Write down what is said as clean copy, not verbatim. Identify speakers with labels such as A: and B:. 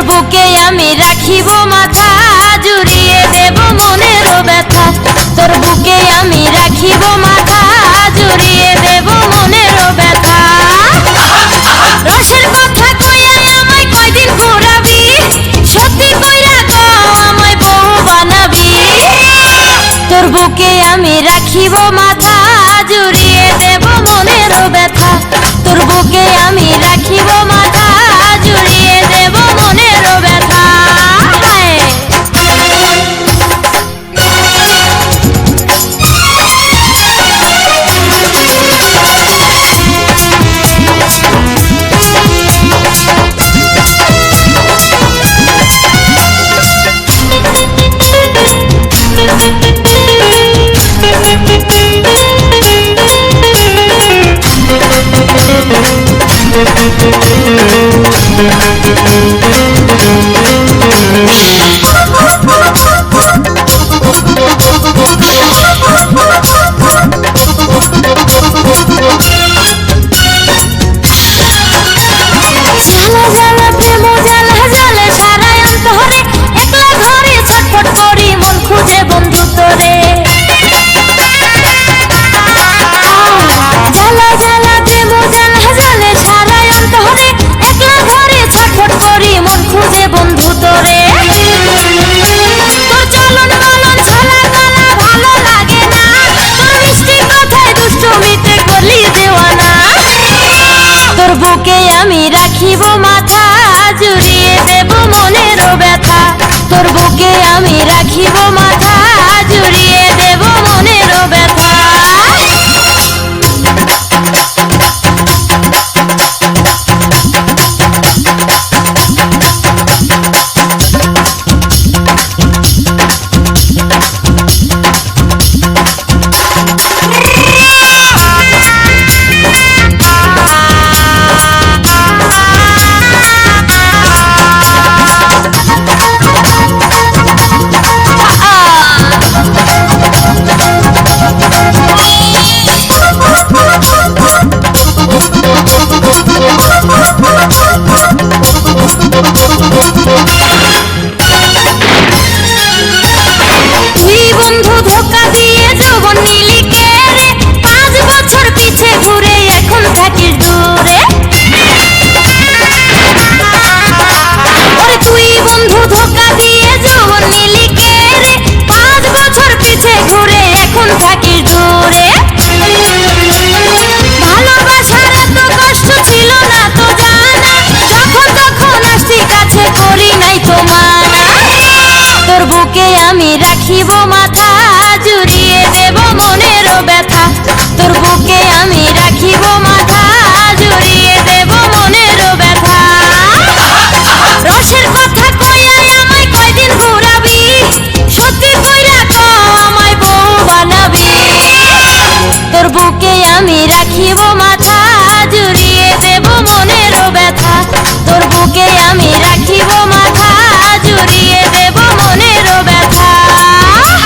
A: বুকে আমি রাখিব মাথা জুড়িয়ে দেব মনের ব্যথা তোর বুকে আমি রাখিব মাথা জুড়িয়ে দেব মনের ব্যথা বুকে আমি রাখিব মাথা জুড়িয়ে দেব মনের ব্যথা তোর বুকে আমি রাখিব মাথা জুড়িয়ে দেব মনের ব্যথা আমি রাখিব মাথা জুড়িয়ে দেব মনের ব্যথা তোর বুকে আমি রাখিব মাথা